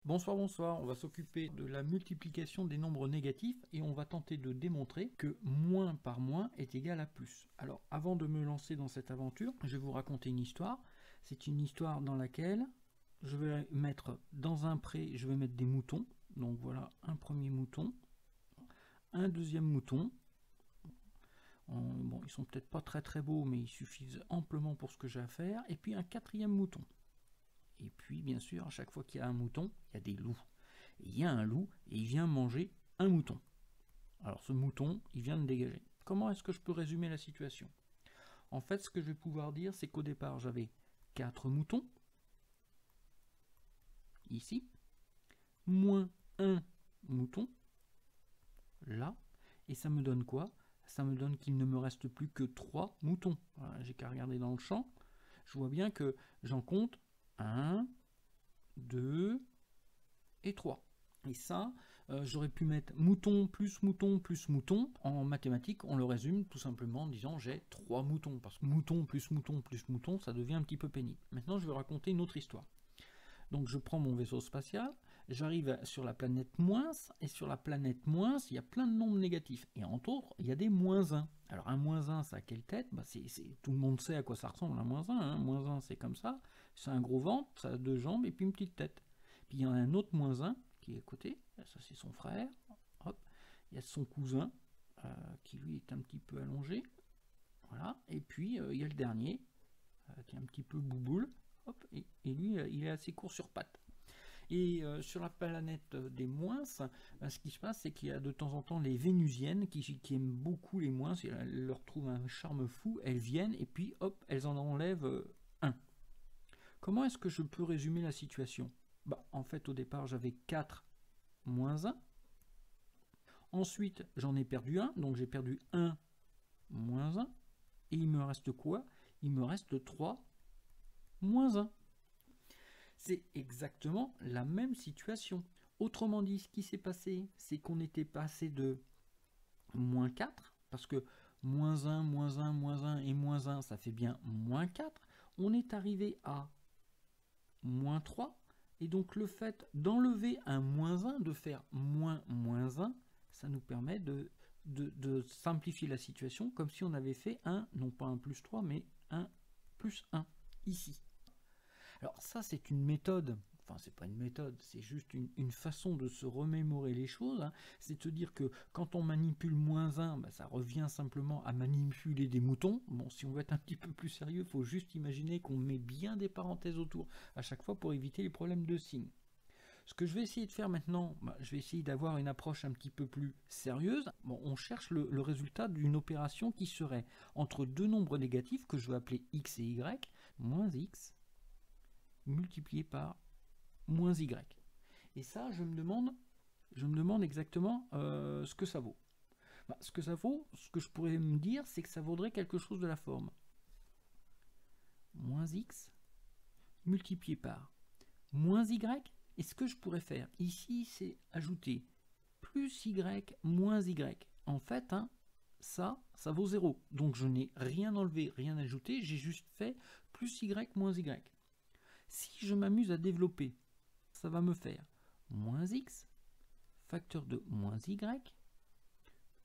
Bonsoir, bonsoir, on va s'occuper de la multiplication des nombres négatifs et on va tenter de démontrer que moins par moins est égal à plus. Alors avant de me lancer dans cette aventure, je vais vous raconter une histoire. C'est une histoire dans laquelle je vais mettre dans un pré, je vais mettre des moutons. Donc voilà un premier mouton, un deuxième mouton. Bon, ils sont peut-être pas très beaux, mais ils suffisent amplement pour ce que j'ai à faire. Et puis un quatrième mouton. Et puis bien sûr, à chaque fois qu'il y a un mouton, il y a des loups. Il y a un loup et il vient manger un mouton. Alors ce mouton, il vient de dégager. Comment est-ce que je peux résumer la situation? En fait, ce que je vais pouvoir dire, c'est qu'au départ, j'avais 4 moutons, ici, moins un mouton, là, et ça me donne quoi? Ça me donne qu'il ne me reste plus que 3 moutons. Voilà, j'ai qu'à regarder dans le champ, je vois bien que j'en compte 1, 2 et 3. Et ça, j'aurais pu mettre mouton plus mouton plus mouton. En mathématiques, on le résume tout simplement en disant j'ai 3 moutons. Parce que mouton plus mouton plus mouton, ça devient un petit peu pénible. Maintenant, je vais raconter une autre histoire. Donc je prends mon vaisseau spatial, j'arrive sur la planète moins, et sur la planète moins, il y a plein de nombres négatifs. Et entre autres, il y a des moins 1. Alors un moins 1, ça a quelle tête? Tout le monde sait à quoi ça ressemble un moins 1. Hein. Moins 1, c'est comme ça. C'est un gros ventre, ça a 2 jambes et puis une petite tête. Puis il y en a un autre moins 1 qui est à côté, ça c'est son frère. Hop. Il y a son cousin qui lui est un petit peu allongé. Voilà. Et puis il y a le dernier qui est un petit peu bouboule. Hop, et lui, il est assez court sur pattes. Et sur la planète des moins, ce qui se passe, c'est qu'il y a de temps en temps les Vénusiennes qui aiment beaucoup les moins, elles leur trouvent un charme fou, elles viennent et puis hop, elles en enlèvent un. Comment est-ce que je peux résumer la situation? En fait, au départ, j'avais 4 moins 1. Ensuite, j'en ai perdu un, donc j'ai perdu 1 moins 1. Et il me reste quoi? Il me reste 3 moins 1. C'est exactement la même situation. Autrement dit, ce qui s'est passé, c'est qu'on était passé de moins 4, parce que moins 1, moins 1, moins 1 et moins 1, ça fait bien moins 4. On est arrivé à moins 3, et donc le fait d'enlever un moins 1, de faire moins 1, ça nous permet de simplifier la situation, comme si on avait fait un, non pas un plus 3, mais un plus 1, ici. Alors ça, c'est une méthode, enfin c'est pas une méthode, c'est juste une façon de se remémorer les choses, hein. C'est de dire que quand on manipule moins 1, ça revient simplement à manipuler des moutons. Bon, si on veut être un petit peu plus sérieux, il faut juste imaginer qu'on met bien des parenthèses autour à chaque fois pour éviter les problèmes de signes. Ce que je vais essayer de faire maintenant, je vais essayer d'avoir une approche un petit peu plus sérieuse. Bon, on cherche le résultat d'une opération qui serait entre deux nombres négatifs que je vais appeler x et y, moins x multiplié par moins y. Et ça, je me demande exactement ce que ça vaut. Ce que ça vaut, ce que je pourrais me dire, c'est que ça vaudrait quelque chose de la forme moins x multiplié par moins y. Et ce que je pourrais faire ici, c'est ajouter plus y moins y. En fait, hein, ça vaut 0. Donc je n'ai rien enlevé, rien ajouté, j'ai juste fait plus y moins y. Si je m'amuse à développer, ça va me faire moins x facteur de moins y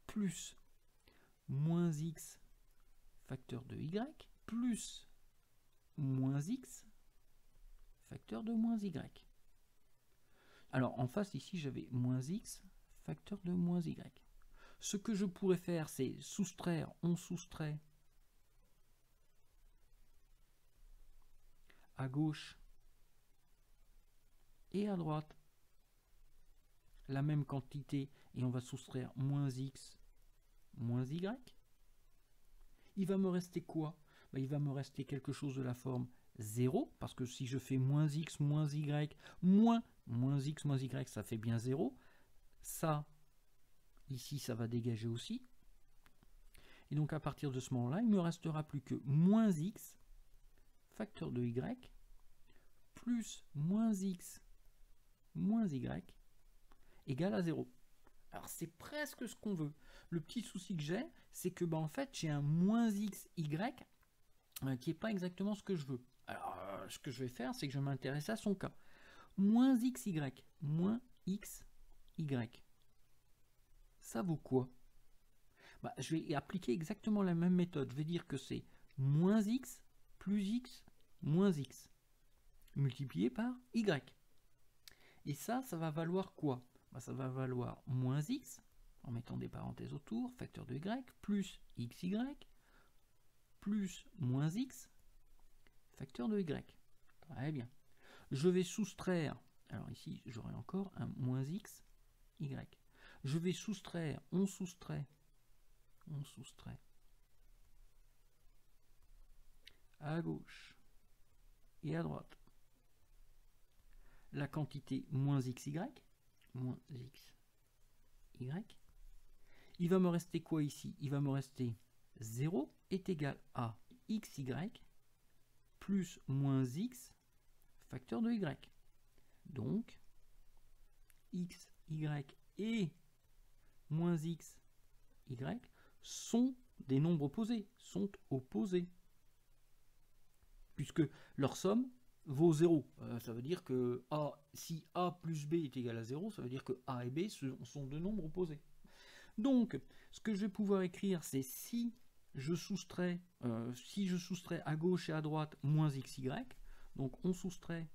plus moins x facteur de y plus moins x facteur de moins y. Alors en face ici j'avais moins x facteur de moins y. Ce que je pourrais faire, c'est soustraire, on soustrait à gauche et à droite la même quantité et on va soustraire moins x moins y. Il va me rester quoi? Il va me rester quelque chose de la forme 0, parce que si je fais moins x moins y moins x moins y, ça fait bien 0. Ça, ici, ça va dégager aussi. Et donc à partir de ce moment-là, il ne me restera plus que moins x facteur de y plus moins x moins y égale à 0. Alors c'est presque ce qu'on veut. Le petit souci que j'ai, c'est que en fait j'ai un moins x y qui n'est pas exactement ce que je veux. Alors ce que je vais faire, c'est que je vais m'intéresser à son cas. moins xy, moins xy. Ça vaut quoi? Bah, je vais appliquer exactement la même méthode. Je vais dire que c'est moins x plus x moins x multiplié par y. Et ça va valoir quoi? Bah, ça va valoir moins x, en mettant des parenthèses autour, facteur de y, plus xy, plus moins x, facteur de y. Très bien. Je vais soustraire, alors ici j'aurai encore un moins x, y. Je vais soustraire, on soustrait à gauche et à droite la quantité moins xy, il va me rester quoi ici? Il va me rester 0 est égal à xy plus moins x facteur de y. Donc, x, y et moins x, y sont des nombres opposés, puisque leur somme vaut 0. Ça veut dire que si a plus b est égal à 0, ça veut dire que a et b sont deux nombres opposés. Donc, ce que je vais pouvoir écrire, c'est si je soustrais à gauche et à droite moins xy, donc on soustrait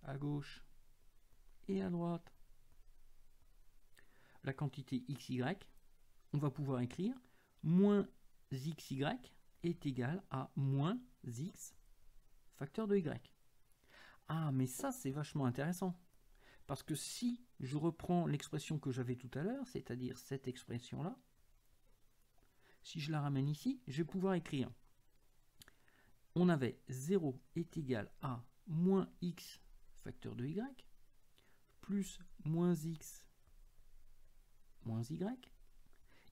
à gauche et à droite la quantité xy, on va pouvoir écrire moins xy est égal à moins x facteur de y. Ah, mais ça c'est vachement intéressant. Parce que si je reprends l'expression que j'avais tout à l'heure, c'est-à-dire cette expression-là, si je la ramène ici, je vais pouvoir écrire. On avait 0 est égal à moins x facteur de y, plus moins x moins y.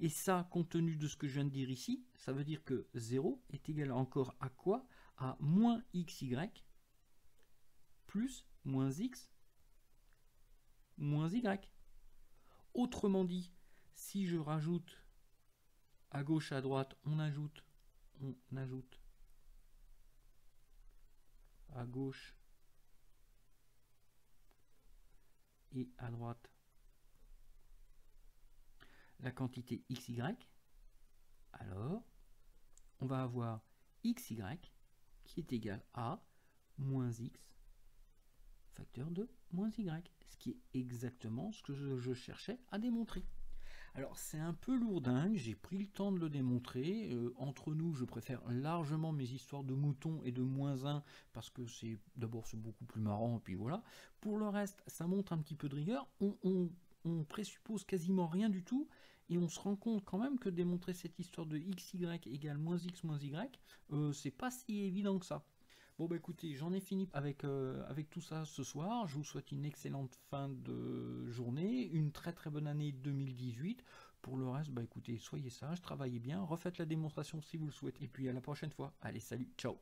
Et ça, compte tenu de ce que je viens de dire ici, ça veut dire que 0 est égal encore à quoi? À moins xy plus moins x moins y. Autrement dit, si je rajoute à gauche à droite, on ajoute à gauche et à droite la quantité xy, alors on va avoir xy qui est égal à moins x facteur de moins y, ce qui est exactement ce que je cherchais à démontrer. Alors c'est un peu lourdingue, j'ai pris le temps de le démontrer. Entre nous, je préfère largement mes histoires de moutons et de moins 1 parce que c'est beaucoup plus marrant, et puis voilà. Pour le reste, ça montre un petit peu de rigueur. On présuppose quasiment rien du tout et on se rend compte quand même que démontrer cette histoire de xy égale moins x moins y, c'est pas si évident que ça. Bon bah écoutez, j'en ai fini avec tout ça ce soir. Je vous souhaite une excellente fin de journée, une très très bonne année 2018. Pour le reste, bah écoutez, soyez sages, travaillez bien, refaites la démonstration si vous le souhaitez. Et puis à la prochaine fois. Allez, salut, ciao.